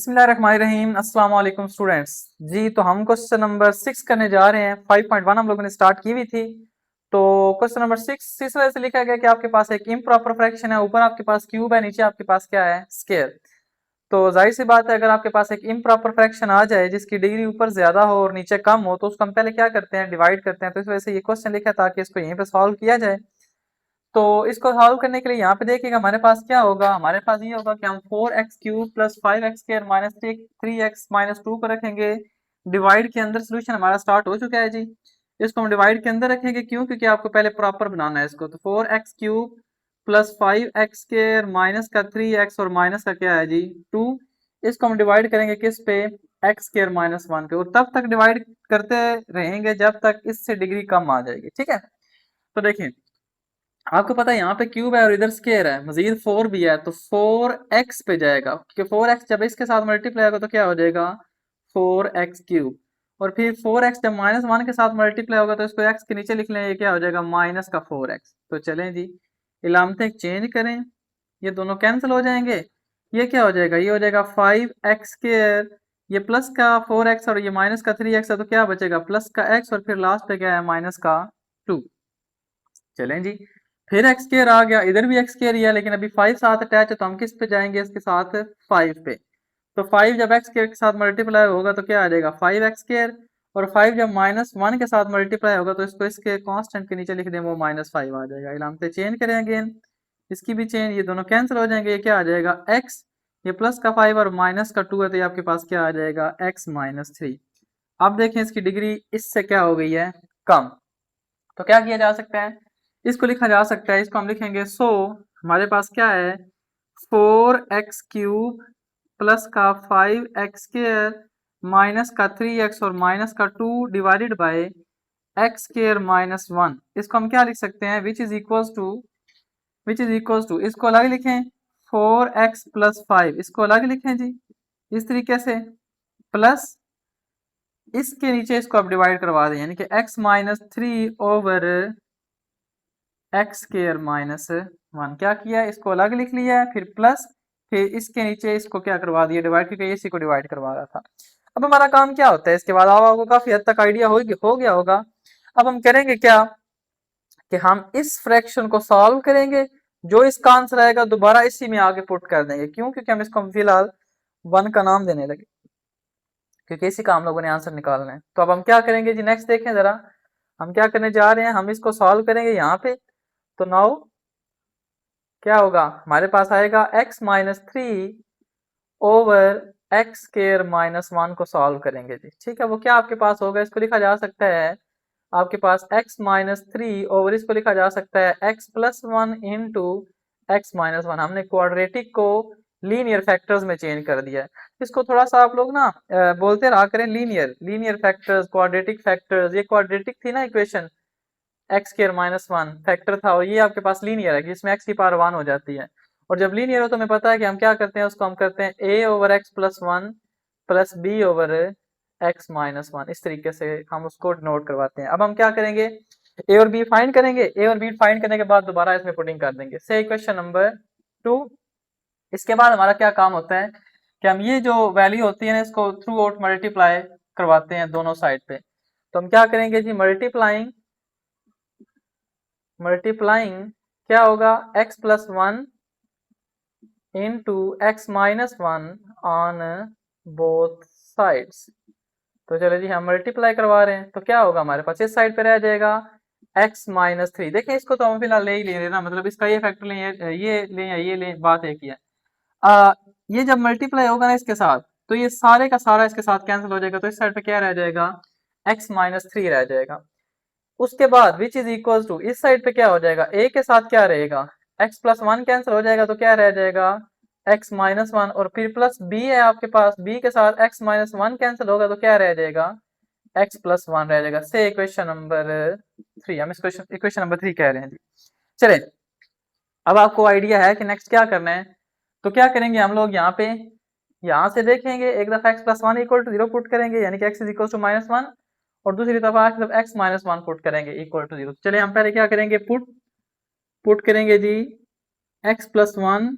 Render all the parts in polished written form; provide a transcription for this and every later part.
बिस्मिल्लाहिर्रहमानिर्रहीम। अस्सलाम वालेकुम स्टूडेंट्स जी। तो हम क्वेश्चन नंबर 6 करने जा रहे हैं। 5.1 हम लोगों ने स्टार्ट की हुई थी। तो क्वेश्चन नंबर 6 इस वजह से लिखा गया कि आपके पास एक इम्प्रॉपर फ्रैक्शन है, ऊपर आपके पास क्यूब है, नीचे आपके पास क्या है, स्क्वायर। तो जाहिर सी बात है, अगर आपके पास एक इम्प्रॉपर फ्रैक्शन आ जाए जिसकी डिग्री ऊपर ज्यादा हो और नीचे कम हो, तो उसको हम पहले क्या करते हैं, डिवाइड करते हैं। तो इस वजह से ये क्वेश्चन लिखा था कि इसको यहीं पे सॉल्व किया जाए। तो इसको सॉल्व करने के लिए यहाँ पे देखिएगा हमारे पास क्या होगा। हमारे पास ये होगा कि हम 4x³ plus 5x² minus 3x minus 2 को रखेंगे डिवाइड के अंदर। सोल्यूशन हमारा स्टार्ट हो चुका है जी। इसको हम डिवाइड के अंदर रखेंगे, क्यों? क्योंकि आपको पहले प्रॉपर बनाना है इसको। तो 4x³ प्लस 5x² माइनस का 3x और माइनस का क्या है जी 2। इसको हम डिवाइड करेंगे किस पे, x² माइनस 1 पे। और तब तक डिवाइड करते रहेंगे जब तक इससे डिग्री कम आ जाएगी। ठीक है, तो देखिए आपको पता है यहाँ पे क्यूब है और इधर स्क्वायर है, मजीद 4 भी है, तो 4x पे जाएगा, क्योंकि 4x जब इसके साथ मल्टीप्लाई होगा तो क्या हो जाएगा 4x³। और फिर 4x जब -1 के साथ मल्टीप्लाई होगा तो इसको x के नीचे लिख लें, ये क्या हो जाएगा माइनस का 4x। तो चलें जी, इलामतें चेंज करें, ये दोनों कैंसिल हो जाएंगे। ये क्या हो जाएगा, ये हो जाएगा 5x², ये प्लस का 4x और ये माइनस का 3x है, तो क्या बचेगा प्लस का x और फिर लास्ट पे क्या है माइनस का 2। चलें जी, फिर x² आ गया, इधर भी x² ही है, लेकिन अभी 5 साथ अटैच है तो हम किस पे जाएंगे, इसके साथ 5 पे। तो 5 जब x² के साथ मल्टीप्लाई होगा तो क्या आ जाएगा 5x²। और 5 जब -1 के साथ मल्टीप्लाई होगा तो इसको इसके कांस्टेंट के नीचे लिख दें, वो -5 आ जाएगा। इलामतें चेंज करें अगेन, इसकी भी चेंज, ये दोनों कैंसिल हो जाएंगे। ये क्या आ जाएगा x, ये प्लस का 5 और माइनस का 2 है, तो ये आपके पास क्या आ जाएगा x -3। अब देखें इसकी डिग्री इससे क्या हो गई है, कम। तो क्या किया जा सकता है, इसको लिखा जा सकता है, इसको हम लिखेंगे हमारे पास क्या है 4x³ प्लस का 5x² माइनस का 3x और माइनस का 2 डिवाइडेड बाय x² -1। इसको हम क्या लिख सकते हैं, विच इज इक्वल्स टू इसको अलग लिखें 4x प्लस 5, इसको अलग लिखें जी इस तरीके से, प्लस इसके नीचे इसको आप डिवाइड करवा दें, यानी कि x -3 ओवर x² -1। क्या किया, इसको अलग लिख लिया है, फिर प्लस, फिर इसके नीचे इसको क्या करवा दिया डिवाइड, क्योंकि इसी को डिवाइड करवा रहा था। अब हमारा काम क्या होता है इसके बाद, अब आपको काफी हद तक आइडिया हो गया होगा। अब हम करेंगे क्या कि हम इस फ्रैक्शन को सॉल्व करेंगे, जो इसका आंसर आएगा दोबारा इसी में आगे पुट कर देंगे। क्यों? क्योंकि हम इसको फिलहाल 1 का नाम देने लगे, क्योंकि इसी का हम लोगों ने आंसर निकालना है। तो अब हम क्या करेंगे जी, नेक्स्ट देखें जरा, हम क्या करने जा रहे हैं, हम इसको सॉल्व करेंगे यहाँ पे। तो नाउ क्या होगा, हमारे पास आएगा x -3 ओवर x² -1 को सॉल्व करेंगे जी। ठीक है, वो क्या आपके पास होगा, इसको लिखा जा सकता है आपके पास x -3 ओवर, इसको लिखा जा सकता है x +1 इंटू x -1। हमने क्वाड्रेटिक को लीनियर फैक्टर्स में चेंज कर दिया है। इसको थोड़ा सा आप लोग ना बोलते रहा करें, लीनियर फैक्टर्स, क्वाड्रेटिक फैक्टर्स। ये क्वाड्रेटिक थी ना इक्वेशन, x² -1 फैक्टर था, और ये आपके पास लीनियर है कि इसमें x की पावर 1 हो जाती है। और जब लीनियर हो तो हमें पता है कि हम क्या करते हैं, उसको हम करते हैं a over x +1 plus b over x -1। इस तरीके से हम उसको नोट करवाते हैं। अब हम क्या करेंगे, a और b फाइंड करेंगे, a और b फाइंड करने के बाद दोबारा इसमें पुटिंग कर देंगे। से इक्वेशन नंबर 2। इसके बाद हमारा क्या काम होता है कि हम ये जो वैल्यू होती है ना, इसको थ्रू आउट मल्टीप्लाई करवाते हैं दोनों साइड पे। तो हम क्या करेंगे जी, मल्टीप्लाइंग क्या होगा x +1 into x -1 on both sides. तो चलो जी, हम मल्टीप्लाई करवा रहे हैं, तो क्या होगा हमारे पास इस साइड पे रह जाएगा x -3। देखें इसको तो हम फिलहाल ले ही ले रहे ना, मतलब इसका ये फैक्टर लें, ये लें या ये लें, बात एक ही है। ये जब मल्टीप्लाई होगा ना इसके साथ, तो ये सारे का सारा इसके साथ कैंसिल हो जाएगा, तो इस साइड पे क्या रह जाएगा x -3 रह जाएगा। उसके बाद विच इज इक्वल टू इस साइड पे क्या हो जाएगा, a के साथ क्या रहेगा x +1 कैंसिल हो जाएगा, तो क्या रह जाएगा x -1, और फिर प्लस b है आपके पास, b के साथ x -1 कैंसिल होगा तो क्या रह जाएगा x +1 रह जाएगा। से इक्वेशन नंबर 3, हम इसको इक्वेशन नंबर 3 कह रहे हैं जी। चले, अब आपको आइडिया है कि नेक्स्ट क्या करना है। तो क्या करेंगे हम लोग, यहाँ से देखेंगे एक दफा x +1 = 0 पुट करेंगे, यानी कि x = -1, और दूसरी दफा x -1 पुट करेंगे इक्वल टू 0। चलिए हम पहले क्या करेंगे, पुट करेंगे जी x +1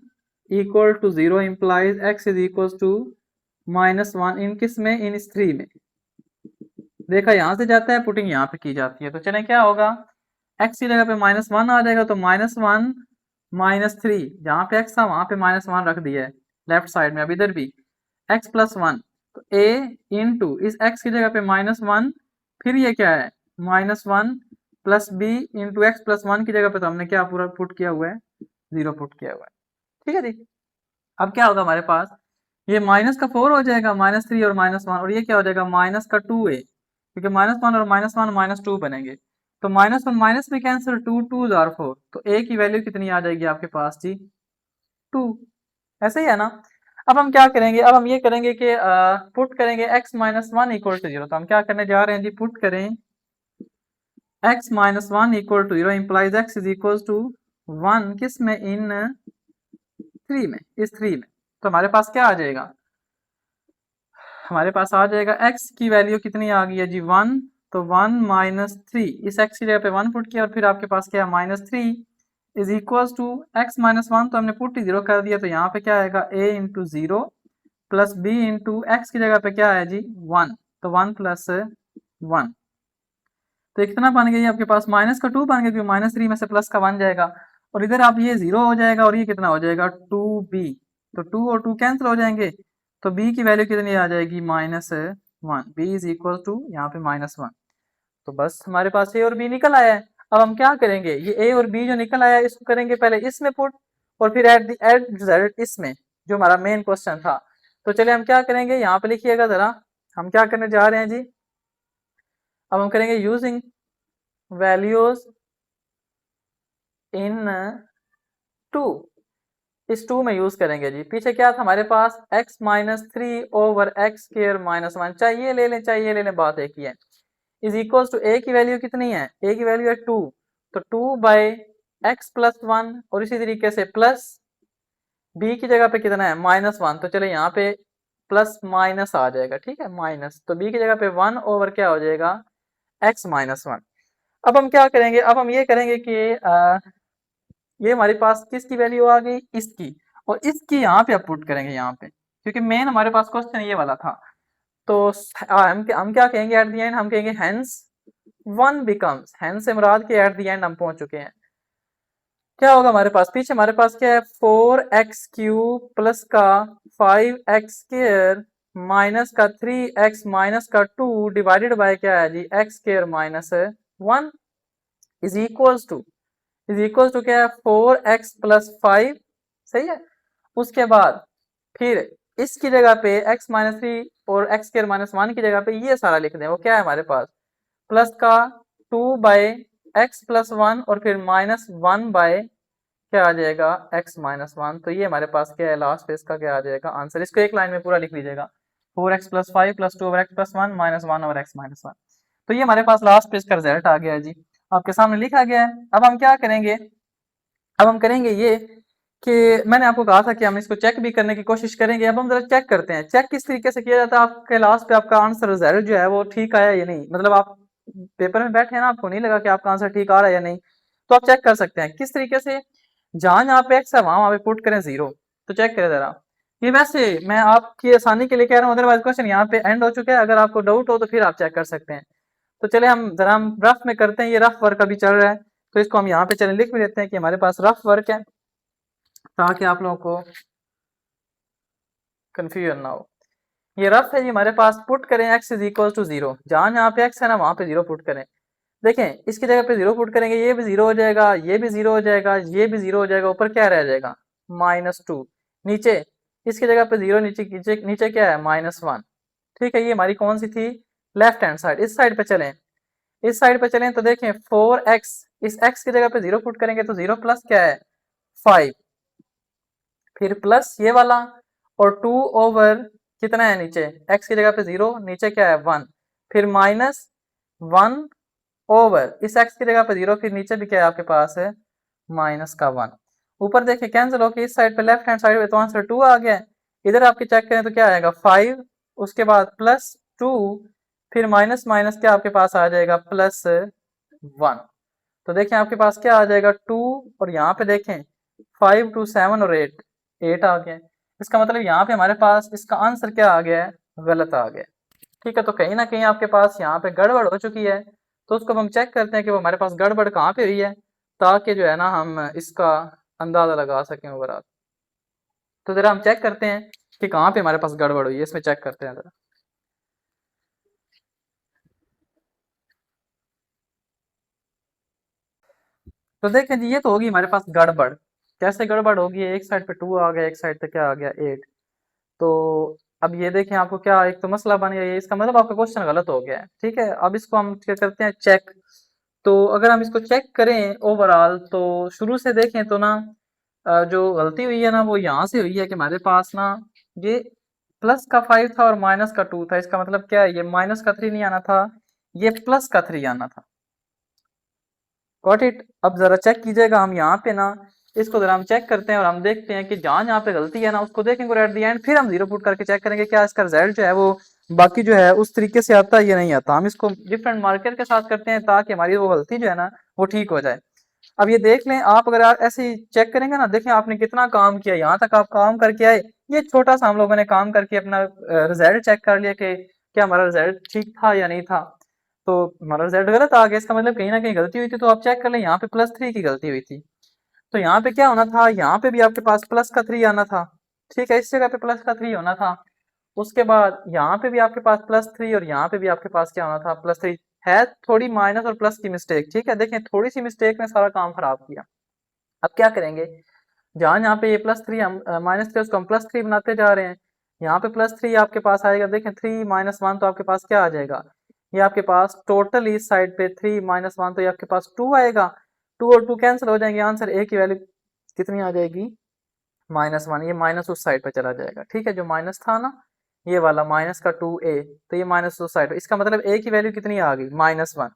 = 0 implies x = -1 इन किस में, इन इस 3 में। देखा यहाँ से जाता है, पुटिंग यहाँ पे की जाती है, तो चलें क्या होगा, x की जगह पे -1 आ जाएगा, तो -1 -3, जहाँ पे x था वहां पे -1 रख दिया है लेफ्ट साइड में, अब इधर भी x + 1, तो a इंटू इस x की जगह पे -1, फिर ये क्या है -1 plus b into x plus 1 की जगह पे तो हमने क्या पूरा पुट किया हुआ है, 0 पुट किया हुआ है। ठीक है जी। अब क्या होगा हमारे पास, ये माइनस का 4 हो जाएगा, -3 और -1, और ये क्या हो जाएगा माइनस का 2a, क्योंकि -1 और -1 -2 बनेंगे, तो -1 माइनस में कैंसिल, 2 2 आर 4, तो a की वैल्यू कितनी आ जाएगी आपके पास जी, 2। ऐसे ही है ना। अब हम क्या करेंगे, अब हम ये करेंगे कि पुट करेंगे x - 1 इक्वल टू 0, तो हम क्या करने जा रहे हैं जी, पुट करें x - 1 equal to 0 implies x is equal to 1 किस में, इन 3 में, इस 3 में, तो हमारे पास क्या आ जाएगा, हमारे पास आ जाएगा x की वैल्यू कितनी आ गई है जी 1, तो 1 - 3, इस x की जगह पे 1 पुट किया, और फिर आपके पास क्या है -3 इज इक्वल टू x - 1, तो हमने पुट ही 0 कर दिया, तो यहाँ पे क्या आएगा a into 0 plus b into x की जगह पे क्या है जी 1, तो 1 + 1, तो ये कितना बन गया, ये आपके पास माइनस का 2 बन गया, क्योंकि -3 में से प्लस का 1 जाएगा, और इधर आप ये 0 हो जाएगा, और ये कितना हो जाएगा 2b, तो 2 और 2 कैंसिल हो जाएंगे, तो b की वैल्यू कितनी आ जाएगी -1, b इज इक्वल टू यहाँ पे -1, तो बस हमारे पास a और b निकल आया है। अब हम क्या करेंगे, ये a और b जो निकल आया है इसको करेंगे पहले इसमें पुट, और फिर एट रिजल्ट इसमें, जो हमारा मेन क्वेश्चन था। तो चलिए हम क्या करेंगे, यहाँ पे लिखिएगा जरा, हम क्या करने जा रहे हैं जी, अब हम करेंगे यूजिंग वैल्यूज इन 2, इस 2 में यूज करेंगे जी। पीछे क्या था हमारे पास, x - 3 ओवर x² - 1, चाहिए ले लें, चाहिए ले लें, बात एक ही है, इज इक्वल टू a की वैल्यू कितनी है, a की वैल्यू है 2, तो 2/x + 1, और इसी तरीके से प्लस b की जगह पे कितना है -1, तो चले यहाँ पे प्लस माइनस आ जाएगा, ठीक है माइनस, तो b की जगह पे 1 ओवर क्या हो जाएगा x - 1। अब हम क्या करेंगे, अब हम ये करेंगे कि ये हमारे पास किसकी वैल्यू आ गई, इसकी, और इसकी यहाँ पे आप पुट करेंगे यहाँ पे, क्योंकि मेन हमारे पास क्वेश्चन ये वाला था। तो हम क्या कहेंगे एट द एंड, हम कहेंगे हेंस 1 बिकम्स, हेंस से मुराद के एट द एंड हम पहुंच चुके हैं। क्या होगा हमारे पास, पीछे हमारे पास क्या है 4x³ प्लस का 5x² माइनस का 3x माइनस का 2 डिवाइडेड बाय क्या है जी x² - 1 इज इक्वल्स टू क्या है 4x + 5, सही है। उसके बाद फिर इसकी जगह पे x - 3 और x² - 1 की जगह पे ये सारा लिख दें, वो क्या है हमारे पास प्लस का 2/x + 1 और फिर -1 बाय क्या आ जाएगा x - 1, तो ये हमारे पास क्या है लास्ट फेज का क्या आ जाएगा आंसर, इसको एक लाइन में पूरा लिख लीजिएगा 4x + 5 + 2/x + 1 -1 ओवर x - 1, तो ये हमारे पास लास्ट पेज का रिजल्ट आ गया है जी, आपके सामने लिखा गया है। अब हम क्या करेंगे, अब हम करेंगे ये कि मैंने आपको कहा था कि हम इसको चेक भी करने की कोशिश करेंगे, अब हम जरा चेक करते हैं, चेक किस तरीके से किया जाता है, आपके लास्ट पे आपका आंसर रिजल्ट जो है वो ठीक आया या नहीं, मतलब आप पेपर में बैठे हैं ना, आपको नहीं लगा कि आपका आंसर ठीक आ रहा है या नहीं, तो आप चेक कर सकते हैं किस तरीके से, जहां जहां पे एक्स है वहां पे पुट करें 0, तो चेक करें जरा। ये वैसे मैं आपकी आसानी के लिए कह रहा हूँ, अदरवाइज क्वेश्चन यहाँ पे एंड हो चुका है, अगर आपको डाउट हो तो फिर आप चेक कर सकते हैं। तो चले हम रफ में करते हैं, ये रफ वर्क अभी चल रहा है, तो इसको हम यहाँ पे चले लिख भी देते हैं कि हमारे पास रफ वर्क है, ताकि आप लोगों को कंफ्यूजन ना हो। ये रफ है जी, हमारे पास पुट करें x इज इक्वल टू 0, जहां जहां पे x है ना वहां पे 0 पुट करें। देखें इसकी जगह पे 0 पुट करेंगे, ये भी 0 हो जाएगा, ये भी 0 हो जाएगा, ये भी 0 हो जाएगा, ऊपर क्या रह जाएगा -2, नीचे इसकी जगह पे 0, नीचे नीचे नीचे क्या है -1, ठीक है। ये हमारी कौन सी थी, लेफ्ट हैंड साइड, इस साइड पे चलें, इस साइड पे चलें तो देखें 4x, इस x की जगह पे 0 पुट करेंगे तो 0 प्लस क्या है 5, फिर प्लस ये वाला, और 2 ओवर कितना है नीचे x की जगह पे 0, नीचे क्या है 1, फिर -1 ओवर इस x की जगह पे 0, फिर नीचे भी क्या है आपके पास है -1, ऊपर देखिए कैंसिल होके इस साइड पे लेफ्ट हैंड साइड पे तो आंसर 2 आ गया। इधर आपके चेक करें तो क्या आएगा 5, उसके बाद +2, फिर माइनस माइनस क्या आपके पास आ जाएगा +1, तो देखें आपके पास क्या आ जाएगा 2, और यहाँ पे देखें 5 2 7 और 8 आ गया। इसका मतलब यहाँ पे हमारे पास इसका आंसर क्या आ गया है, गलत आ गया। ठीक है, तो कहीं ना कहीं आपके पास यहाँ पे गड़बड़ हो चुकी है, तो उसको हम चेक करते हैं कि वो हमारे पास गड़बड़ कहाँ पे हुई है, ताकि जो है ना हम इसका अंदाजा लगा सकें ओवरऑल। तो जरा हम चेक करते हैं कि कहाँ पे हमारे पास गड़बड़ हुई है, इसमें चेक करते हैं जरा। तो देखें जी, ये तो होगी हमारे पास गड़बड़। कैसे गड़बड़ होगी, एक साइड पे 2 आ गया, एक साइड पे क्या आ गया, 8। तो अब ये देखें आपको क्या एक तो मसला बन गया, ये इसका मतलब आपका क्वेश्चन गलत हो गया है। ठीक है, अब इसको हम क्या करते हैं, चेक। तो अगर हम इसको चेक करें ओवरऑल, तो शुरू से देखें तो ना जो गलती हुई है ना वो यहाँ से हुई है कि हमारे पास ना ये प्लस का 5 था और माइनस का 2 था। इसका मतलब क्या है, ये माइनस का 3 नहीं आना था, ये प्लस का 3 आना था। Got it. अब जरा चेक कीजिएगा, हम यहाँ पे ना इसको जरा हम चेक करते हैं और हम देखते हैं कि जहाँ जहाँ पे गलती है ना उसको देखेंगे, और एट द एंड फिर हम जीरो पुट करके चेक करेंगे क्या इसका रिजल्ट जो है वो बाकी जो है उस तरीके से आता है या नहीं आता। हम इसको डिफरेंट मार्कर के साथ करते हैं ताकि हमारी वो गलती जो है ना वो ठीक हो जाए। अब ये देख लें आप, अगर आप ऐसे ही चेक करेंगे ना, देखें आपने कितना काम किया, यहाँ तक आप काम करके आए। ये छोटा सा हम लोगों ने काम करके अपना रिजल्ट चेक कर लिया कि क्या हमारा रिजल्ट ठीक था या नहीं था। तो हमारा रिजल्ट गलत आ गया, इसका मतलब कहीं ना कहीं गलती हुई थी। तो आप चेक कर लें, यहाँ पे +3 की गलती हुई थी। तो यहाँ पे क्या होना था, यहाँ पे भी आपके पास प्लस का 3 आना था। ठीक है, इस जगह पे प्लस का 3 होना था। उसके बाद यहाँ पे भी आपके पास +3 और यहाँ पे भी आपके पास क्या होना था, +3। है थोड़ी माइनस और प्लस की मिस्टेक। ठीक है, देखें थोड़ी सी मिस्टेक ने सारा काम खराब किया। अब क्या करेंगे, जहाँ यहाँ पे ये +3 हम -3 उसको हम +3 बनाते जा रहे हैं। यहाँ पे +3 आपके पास आएगा, देखें 3 - 1 तो आपके पास क्या आ जाएगा, ये आपके पास टोटल इस साइड पे 3 - 1 तो ये आपके पास 2 आएगा। 2 और 2 कैंसिल हो जाएंगे, आंसर ए की वैल्यू कितनी आ जाएगी, -1। ये माइनस उस साइड पे चला जाएगा। ठीक है, जो माइनस था ना ये वाला माइनस का 2a, तो ये माइनस उस साइड, इसका मतलब ए की वैल्यू कितनी आ गई, -1।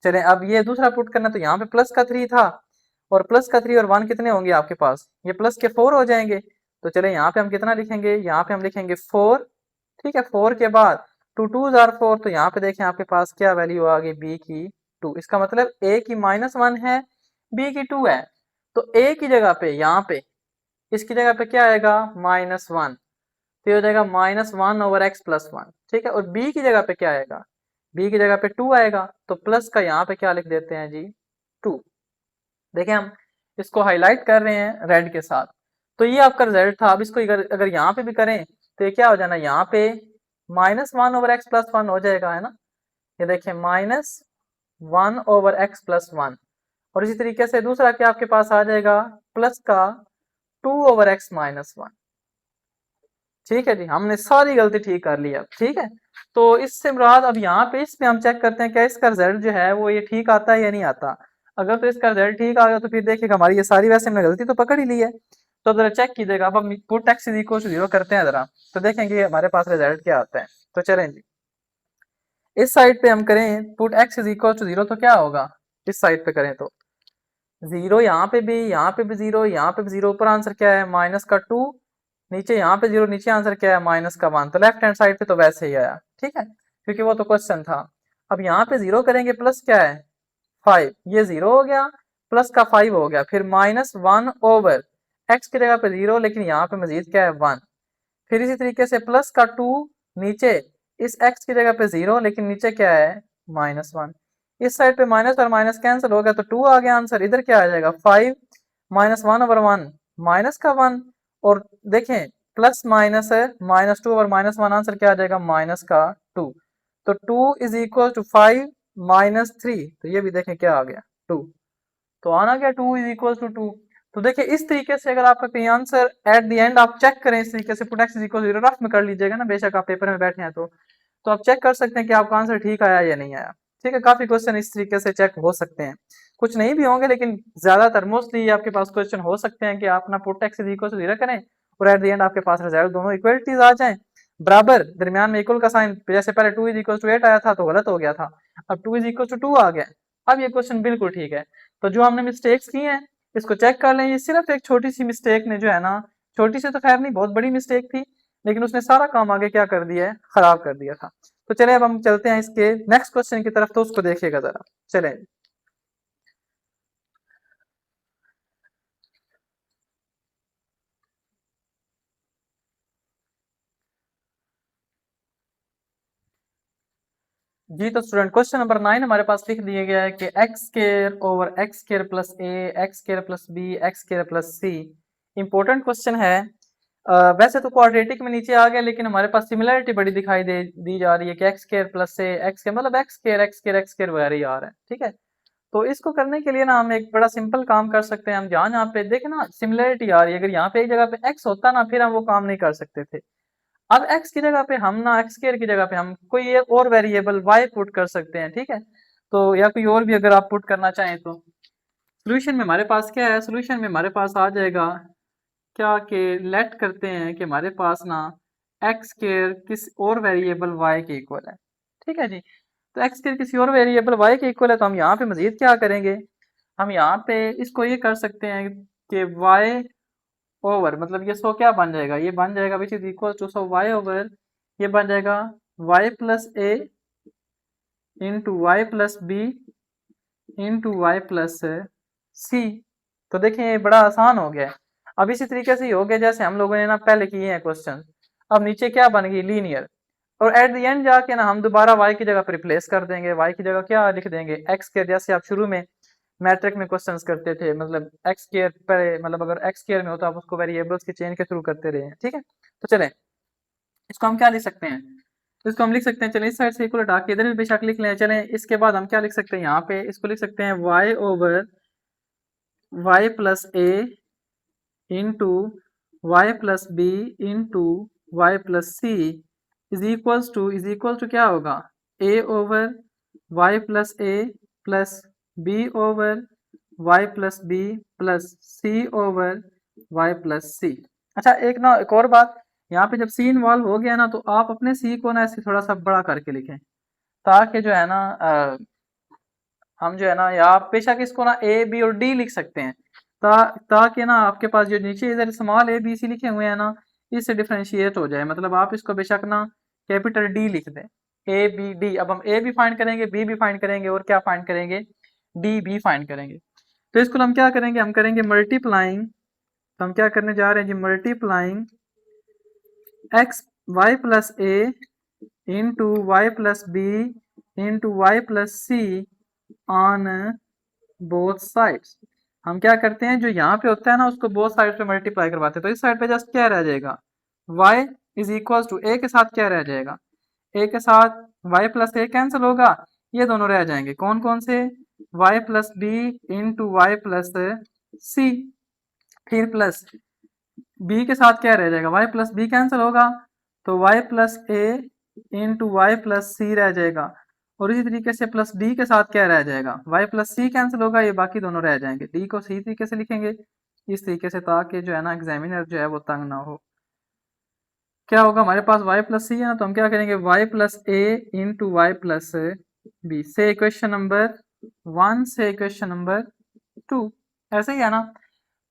चले अब ये दूसरा पुट करना, तो यहाँ पे प्लस का 3 था, और प्लस का 3 और 1 कितने होंगे आपके पास, ये प्लस के 4 हो जाएंगे। तो चले यहाँ पे हम कितना लिखेंगे, यहाँ पे हम लिखेंगे 4। ठीक है, 4 के बाद 2 2s आर 4, तो यहाँ पे देखें आपके पास क्या वैल्यू आ गई, बी की 2। इसका मतलब ए की -1 है, बी की 2 है। तो ए की जगह पे यहाँ पे इसकी जगह पे क्या आएगा, -1। तो ये हो जाएगा -1/x+1। ठीक है, और बी की जगह पे क्या आएगा, बी की जगह पे 2 आएगा, तो प्लस का यहाँ पे क्या लिख देते हैं जी, 2। देखें हम इसको हाईलाइट कर रहे हैं रेड के साथ। तो ये आपका रिजल्ट था। अब इसको अगर अगर यहाँ पे भी करें तो ये क्या हो जाना, यहाँ पे -1/x+1 हो जाएगा, है ना। ये देखें -1/x+1, और इसी तरीके से दूसरा क्या आपके पास आ जाएगा, प्लस का 2/x-1। ठीक है जी, हमने सारी गलती ठीक कर ली अब। ठीक है, तो इससे मुराद अब यहाँ पे इस पे हम चेक करते हैं क्या इसका रिजल्ट जो है वो ये ठीक आता है या नहीं आता। अगर तो इसका रिजल्ट ठीक आ गया तो फिर देखिएगा हमारी ये सारी वैसे हमने गलती तो पकड़ ही ली है। तो जरा चेक कीजिएगा, अब हम पुट x = 0 करते हैं जरा, तो देखेंगे हमारे पास रिजल्ट क्या आता है। तो चलें जी, इस साइड पे हम करें पुट x = 0, तो क्या होगा, इस साइड पे करें तो 0, यहाँ पे भी 0, यहाँ पे भी 0, ऊपर आंसर क्या है, -2। नीचे यहाँ पे 0, नीचे आंसर क्या है, -1। तो लेफ्ट हैंड साइड पे तो वैसे ही आया। ठीक है, क्योंकि वो तो क्वेश्चन था। अब यहाँ पे 0 करेंगे, प्लस क्या है 5, ये 0 हो गया, प्लस का 5 हो गया, फिर -1/x की जगह पे 0, लेकिन यहाँ पे मजीद क्या है 1। फिर इसी तरीके से प्लस का 2, नीचे इस x की जगह पे 0, लेकिन नीचे क्या है -1। इस साइड पे माइनस और माइनस कैंसिल हो गया, तो 2 आ गया आंसर। इधर क्या आ जाएगा 5 -1/1 माइनस का 1, और देखें प्लस माइनस है, -2 और -1 आंसर क्या आ जाएगा, माइनस का 2। तो 2 = 5 -3, तो ये भी देखें क्या आ गया 2। तो आना क्या 2 = 2। तो देखिए इस तरीके से अगर आपका कहीं आंसर एट द एंड आप चेक करें इस तरीके से, पुट x = 0 रफ में कर लीजिएगा ना, बेशक आप पेपर में बैठे हैं तो आप चेक कर सकते हैं कि आपका आंसर ठीक आया या नहीं आया। ठीक है, काफी क्वेश्चन इस तरीके से चेक हो सकते हैं, कुछ नहीं भी होंगे, लेकिन ज्यादातर मोस्टली आपके पास क्वेश्चन हो सकते हैं कि आप ना पुट x = 0 करें और एट द एंड आपके पास रिजल्ट दोनों इक्वलिटीज आ जाएं, बराबर दरमियान में इक्वल का साइन। जैसे पहले 2 = 8 आया था तो गलत हो गया था, अब 2 = 2 आ गया। अब ये क्वेश्चन बिल्कुल ठीक है। तो जो हमने मिस्टेक्स की हैं इसको चेक कर लें, ये सिर्फ एक छोटी सी मिस्टेक ने जो है ना, छोटी सी तो खैर नहीं, बहुत बड़ी मिस्टेक थी, लेकिन उसने सारा काम आगे क्या कर दिया है, खराब कर दिया था। तो चले अब हम चलते हैं इसके नेक्स्ट क्वेश्चन की तरफ, तो उसको देखिएगा जरा। चलें, जी तो स्टूडेंट क्वेश्चन नंबर 9 हमारे पास लिख दिया गया है कि X square over X square plus A X square plus B X square plus C. Important question है। वैसे तो क्वाड्रेटिक में नीचे आ गया, लेकिन हमारे पास सिमिलरिटी बड़ी दिखाई दी जा रही है कि X square plus A X square मतलब x square x square x square वगैरह ही आ रहा है। ठीक है, तो इसको करने के लिए ना हम एक बड़ा सिंपल काम कर सकते हैं। हम जहाँ यहाँ पे देखें ना सिमिलरिटी आ रही है, अगर यहाँ पे एक जगह पे एक्स होता ना फिर हम वो काम नहीं कर सकते थे। अब x की जगह पे हम ना एक्स स्क्वायर की जगह पे हम कोई एक और वेरिएबल y पुट कर सकते हैं। ठीक है, तो या कोई और भी अगर आप पुट करना चाहें तो सोल्यूशन में हमारे पास क्या है, सोल्यूशन में हमारे पास आ जाएगा क्या कि लेट करते हैं कि हमारे पास ना एक्स स्क्वायर किसी और वेरिएबल y के इक्वल है। ठीक है जी, तो एक्स स्क्वायर किसी और वेरिएबल y के इक्वल है, तो हम यहाँ पे मजीद क्या करेंगे, हम यहाँ पे इसको ये कर सकते हैं कि y ओवर मतलब ये सो क्या बन जाएगा, ये बन जाएगा which is equal to so Y over ये बन जाएगा Y plus A into Y plus B into Y plus C. तो देखें ये बड़ा आसान हो गया है। अब इसी तरीके से ही हो गया जैसे हम लोगों ने ना पहले किए हैं क्वेश्चन। अब नीचे क्या बन गई, लीनियर, और एट द एंड जाके ना हम दोबारा y की जगह पर रिप्लेस कर देंगे। y की जगह क्या लिख देंगे, x के, जैसे आप शुरू में मैट्रिक में क्वेश्चंस करते थे, मतलब एक्स स्क्वायर पे मतलब अगर एक्स स्क्वायर में हो तो आप उसको वेरिएबल्स के चेन के थ्रू करते रहे। ठीक है, तो चलें इसको हम क्या लिख सकते हैं, इसको हम लिख सकते हैं, चलें इस साइड से इक्वल हटा के इधर भी बेशक लिख लें। चलें इसके बाद हम क्या लिख सकते हैं, यहाँ पे इसको लिख सकते हैं y over Y plus A into Y plus B into Y plus C is equal to क्या होगा, a over Y plus A plus B over Y plus B plus C over Y plus C. अच्छा एक ना एक और बात, यहाँ पे जब सी इन्वॉल्व हो गया ना तो आप अपने सी को ना ऐसे थोड़ा सा बड़ा करके लिखें, ताकि जो है ना हम जो है ना या आप बेशक इसको ना ए बी और डी लिख सकते हैं, ताकि ना आपके पास जो नीचे इधर स्मॉल ए बी सी लिखे हुए हैं ना इससे डिफ्रेंशिएट हो जाए। मतलब आप इसको बेशक ना कैपिटल डी लिख दें, ए बी डी। अब हम ए भी फाइंड करेंगे, बी भी फाइंड करेंगे और क्या फाइंड करेंगे, डी भी फाइंड करेंगे। तो इसको हम क्या करेंगे, हम करेंगे मल्टीप्लाइंग। तो हम क्या करने जा रहे हैं जी, multiplying X Y plus A into Y plus B into Y plus C on both sides. हम क्या करते हैं, जो यहाँ पे होता है ना उसको बोथ साइड पे मल्टीप्लाई करवाते हैं। तो इस साइड पे जस्ट क्या रह जाएगा, y इज इक्वल टू ए के साथ क्या रह जाएगा, ए के साथ y प्लस ए कैंसिल होगा, ये दोनों रह जाएंगे कौन कौन से, y plus B into Y plus C. फिर प्लस b के साथ क्या रह जाएगा, y प्लस बी कैंसिल होगा तो y plus A into Y plus सी रह जाएगा। और इसी तरीके से प्लस डी के साथ क्या रह जाएगा, y प्लस सी कैंसिल होगा, ये बाकी दोनों रह जाएंगे। डी को सी तरीके से लिखेंगे इस तरीके से, ताकि जो है ना एग्जामिनर जो है वो तंग ना हो। क्या होगा हमारे पास y प्लस सी है ना, तो हम क्या करेंगे y plus A into Y plus B से इक्वेशन नंबर 1 से इक्वेशन नंबर 2, ऐसे ही है ना।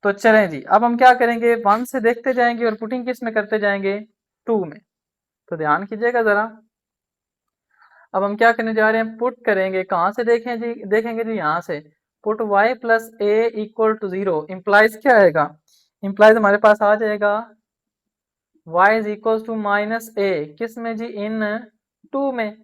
तो चलें जी, अब हम क्या करेंगे, 1 से देखते जाएंगे और पुटिंग किस में करते जाएंगे, 2 में। तो ध्यान कीजिएगा जरा, अब हम क्या करने जा रहे हैं, पुट करेंगे, कहाँ से देखें जी, देखेंगे जी यहाँ से। Put y plus A equal to 0 implies क्या आएगा, इंप्लाइज हमारे पास आ जाएगा y is equal to minus A, किस में जी, इन 2 में।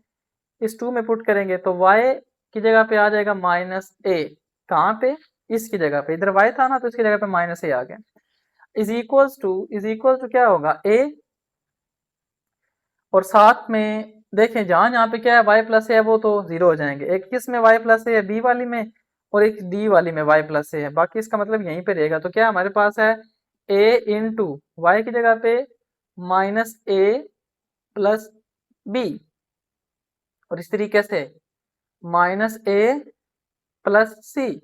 इस 2 में पुट करेंगे तो y की जगह पे आ जाएगा माइनस ए, कहाँ पे, इसकी जगह पे, इधर y था ना तो इसकी जगह पे माइनस ए आ गया। इज इक्वल टू क्या होगा, a, और साथ में देखें जहां जहां पे क्या है y प्लस है वो तो 0 हो जाएंगे, एक किस में y प्लस है b वाली में और एक d वाली में y प्लस है, बाकी इसका मतलब यहीं पे रहेगा। तो क्या हमारे पास है a इंटू वाई की जगह पे माइनस ए प्लस बी, और इस तरीके से माइनस ए प्लस सी,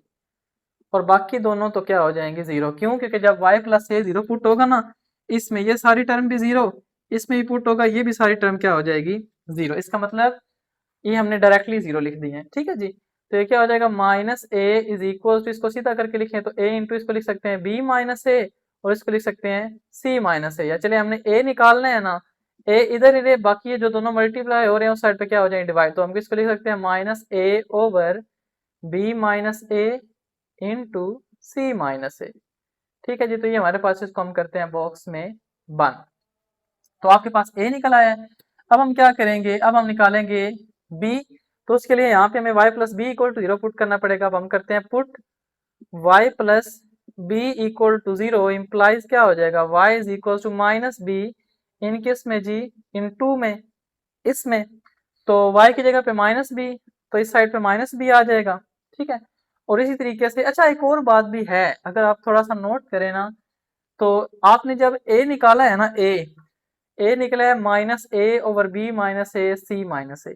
और बाकी दोनों तो क्या हो जाएंगे 0। क्यों, क्योंकि जब y प्लस ए 0 पुट होगा ना इसमें ये सारी टर्म भी 0, इसमें भी पुट होगा ये भी सारी टर्म क्या हो जाएगी 0। इसका मतलब ये हमने डायरेक्टली 0 लिख दिए हैं। ठीक है जी, तो ये क्या हो जाएगा, minus a is equal to, इसको सीधा करके लिखें तो a इंटू इसको लिख सकते हैं b माइनस ए, और इसको लिख सकते हैं c माइनस ए। या चलिए हमने a निकालना है ना, a इधर ही रहे, बाकी ये जो दोनों मल्टीप्लाई हो रहे हैं उस साइड पे क्या हो जाएंगे डिवाइड, तो हम इसको लिख सकते हैं माइनस ए ओवर b माइनस ए इंटू सी माइनस ए। ठीक है जी, तो ये हमारे पास, इसको हम करते हैं बॉक्स में बंद। तो आपके पास ए निकल आया है। अब हम क्या करेंगे, अब हम निकालेंगे बी। तो उसके लिए यहाँ पे हमें y plus b equal to 0 put करना पड़ेगा। अब हम करते हैं put y plus b equal to 0 implies क्या हो जाएगा, y is equal to minus b इन किस में जी, इन टू में, इसमें। तो y की जगह पे माइनस बी, तो इस साइड पे माइनस बी आ जाएगा, ठीक है। और इसी तरीके से अच्छा एक और बात भी है, अगर आप थोड़ा सा नोट करें ना, तो आपने जब a निकाला है ना, a निकला है माइनस ए ओवर बी माइनस ए सी माइनस ए।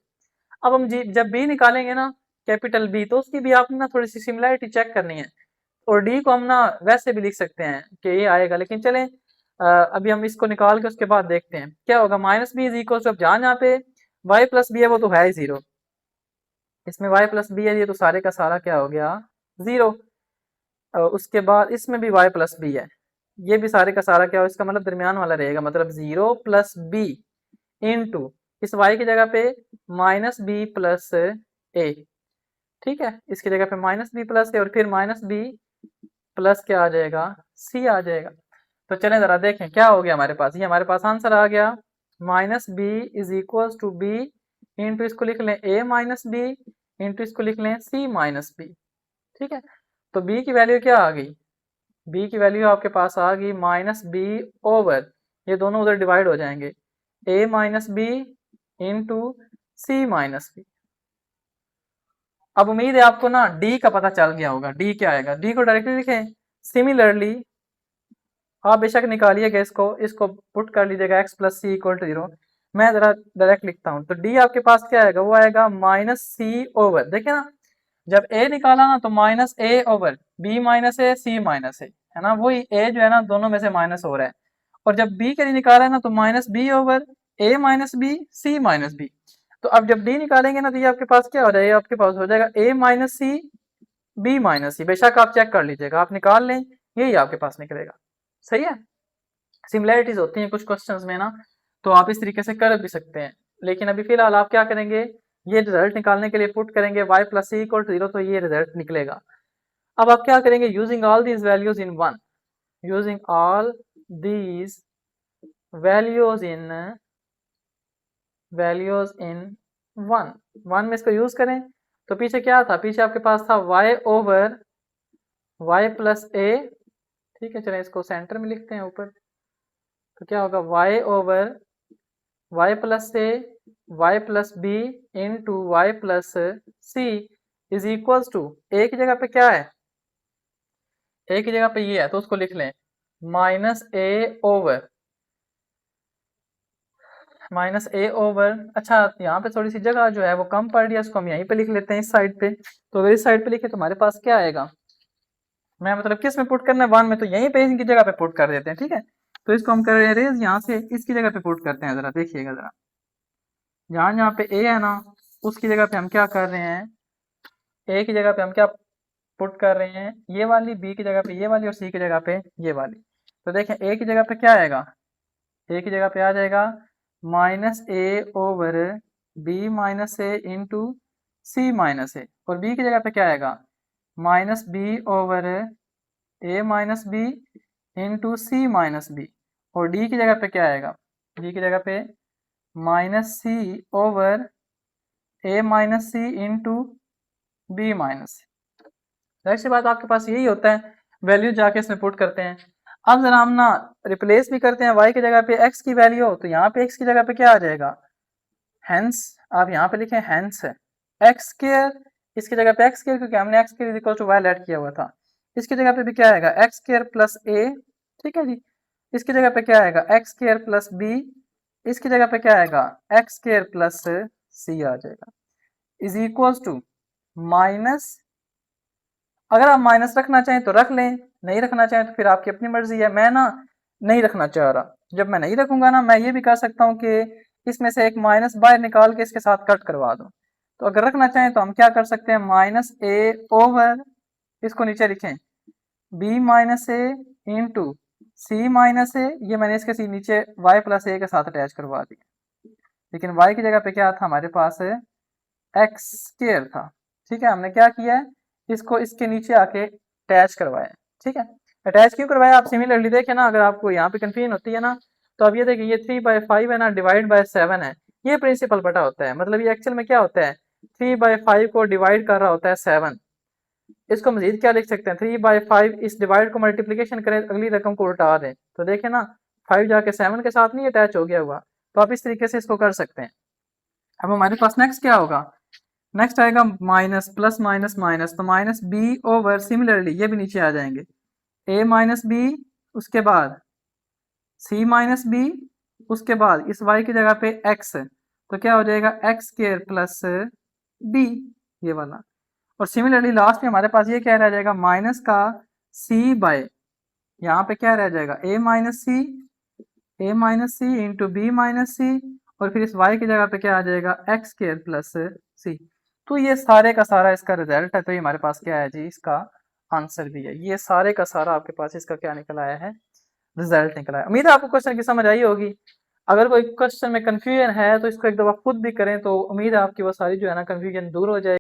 अब हम जी जब b निकालेंगे ना, कैपिटल B, तो उसकी भी आपने ना थोड़ी सी सिमिलरिटी चेक करनी है। और d को हम ना वैसे भी लिख सकते हैं कि ये आएगा, लेकिन चलें अभी हम इसको निकाल के उसके बाद देखते हैं क्या होगा। Minus b is equal to, अब जहाँ पे y प्लस बी है वो तो है ही 0, इसमें y प्लस बी है, ये तो सारे का सारा क्या हो गया 0। उसके बाद इसमें भी y प्लस बी है, ये भी सारे का सारा क्या हो, इसका मतलब दरमियान वाला रहेगा, मतलब 0 प्लस बी इंटू इस y की जगह पे माइनस बी प्लस ए, ठीक है। इसकी जगह पे माइनस बी प्लस ए और फिर माइनस बी प्लस क्या आ जाएगा, सी आ जाएगा। तो चलें जरा देखें क्या हो गया हमारे पास, ये हमारे पास आंसर आ गया minus b is equal to b into इसको लिख लें ए माइनस बी इंटू इसको लिख लें सी माइनस बी, ठीक है। तो b की वैल्यू क्या आ गई, b की वैल्यू आपके पास आ गई माइनस बी ओवर, ये दोनों उधर डिवाइड हो जाएंगे, a minus b into c minus b. अब उम्मीद है आपको ना d का पता चल गया होगा, d क्या आएगा, d को डायरेक्टली लिखें। सिमिलरली आप बेशक निकालिएगा इसको पुट कर लीजिएगा x plus c equal to 0। मैं जरा डायरेक्ट लिखता हूँ, तो d आपके पास क्या आएगा, वो आएगा माइनस सी ओवर, देखिए ना जब a निकाला ना तो माइनस ए ओवर b माइनस ए सी माइनस ए, है ना, वही a जो है ना दोनों में से माइनस हो रहा है। और जब b के लिए निकाला है ना तो minus b over a minus b c minus b. तो अब जब d निकालेंगे ना तो ये आपके पास क्या हो जाएगा, आपके पास हो जाएगा a minus C B minus C, बेशक आप चेक कर लीजिएगा, आप निकाल लें, यही आपके पास निकलेगा, सही है। सिमिलैरिटीज होती हैं कुछ क्वेश्चंस में ना, तो आप इस तरीके से कर भी सकते हैं। लेकिन अभी फिलहाल आप क्या करेंगे, ये रिजल्ट निकालने के लिए पुट करेंगे y plus c equal to 0, तो ये रिजल्ट निकलेगा। अब आप क्या करेंगे, using all these values in one, using all these values in one में इसको यूज करें। तो पीछे क्या था, पीछे आपके पास था y ओवर y प्लस ए, ठीक है। चलें इसको सेंटर में लिखते हैं ऊपर, तो क्या होगा y over y plus A y plus B into Y plus C is equals to, A की जगह पे क्या है, ए की जगह पे ये है तो उसको लिख लें माइनस ए ओवर, अच्छा यहाँ पे थोड़ी सी जगह जो है वो कम पड़ रही है, उसको हम यहीं पे लिख लेते हैं इस साइड पे। तो अगर इस साइड पे लिखे तो हमारे पास क्या आएगा, मैं मतलब किस में पुट करना है, वन में, तो यहीं पे इनकी जगह पे पुट कर देते हैं, ठीक है। तो इसको हम कर रहे हैं यहाँ से इसकी जगह पे पुट करते हैं, जरा देखिएगा जरा, जहाँ जहाँ पे ए है ना उसकी जगह पे हम क्या कर रहे हैं, ए की जगह पे हम क्या पुट कर रहे हैं, ये वाली, बी की जगह पे ये वाली और सी की जगह पे ये वाली। तो देखें ए की जगह पे क्या आएगा, ए की जगह पे आ जाएगा माइनस ए ओवर बी माइनस ए इंटू सी माइनस ए, और बी की जगह पे क्या आएगा माइनस बी ओवर ए minus b into c minus B, और डी की जगह पे क्या आएगा, डी की जगह पे माइनस सी ओवर ए minus C into B minus सी। जाहिर सी बात आपके पास यही होता है, वैल्यू जाके इसमें पुट करते हैं। अब जरा हम ना रिप्लेस भी करते हैं, y की जगह पे x की वैल्यू हो तो यहाँ पे x की जगह पे क्या आ जाएगा, हेंस, आप यहाँ पे लिखें हेंस है एक्स स्क्वायर, इसकी जगह पे एक्स स्क्वायर क्योंकि हमने x square equal to y add किया हुआ था। इसकी जगह पे भी क्या आएगा एक्स स्क्वायर प्लस ए, ठीक है जी। इसकी जगह पे क्या आएगा एक्स स्क्वायर प्लस बी, इसकी जगह पे क्या आएगा एक्स स्क्वायर प्लस सी आ जाएगा, इज इक्वल्स टू माइनस, अगर आप माइनस रखना चाहें तो रख लें, नहीं रखना चाहें तो फिर आपकी अपनी मर्जी है। मैं ना नहीं रखना चाह रहा, जब मैं नहीं रखूंगा ना मैं ये भी कर सकता हूँ कि इसमें से एक माइनस बाहर निकाल के इसके साथ कट करवा दूं। तो अगर रखना चाहें तो हम क्या कर सकते हैं, माइनस ए ओवर, इसको नीचे लिखें बी माइनस ए इंटू सी माइनस ए, ये मैंने इसके नीचे वाई प्लस ए के साथ अटैच करवा दिया, लेकिन वाई की जगह पे क्या था हमारे पास एक्स स्क्वायर था, ठीक है। हमने क्या किया है इसको इसके नीचे आके अटैच करवाया, ठीक है। अटैच क्यों करवाया, आप सिमिलरली देखें ना, अगर आपको यहाँ पे कंफ्यूजन होती है ना तो अब ये देखिए ये 3/5 है ना डिवाइड बाय 7 है, ये प्रिंसिपल बटा होता है, मतलब ये एक्चुअल में क्या होता है, 3/5 को डिवाइड कर रहा होता है 7। इसको मजीद क्या लिख सकते हैं, 3/5 इस डिवाइड को मल्टीप्लीकेशन करें, अगली रकम को उल्टा दें, तो देखें ना 5 जाके 7 के साथ नहीं अटैच हो गया हुआ, तो आप इस तरीके से इसको कर सकते हैं। अब हमारे पास नेक्स्ट क्या होगा, नेक्स्ट आएगा माइनस प्लस माइनस माइनस, तो माइनस बी ओवर, सिमिलरली ये भी नीचे आ जाएंगे, ए माइनस बी, उसके बाद सी माइनस बी, उसके बाद इस y की जगह पे x, तो क्या हो जाएगा एक्स स्क्वायर प्लस बी, ये वाला। और सिमिलरली लास्ट में हमारे पास ये क्या रह जाएगा, माइनस का c बाय, यहाँ पे क्या रह जाएगा a minus C into B minus C, और फिर इस y की जगह पे क्या आ जाएगा एक्स स्क्वायर प्लस सी। तो ये सारे का सारा इसका रिजल्ट है, तो ये हमारे पास क्या है जी, इसका आंसर भी है। ये सारे का सारा आपके पास इसका क्या निकल आया है, रिजल्ट निकला है। उम्मीद है आपको क्वेश्चन की समझ आई होगी। अगर कोई क्वेश्चन में कंफ्यूजन है तो इसको एक दफा खुद भी करें, तो उम्मीद है आपकी वो सारी जो है ना कंफ्यूजन दूर हो जाए।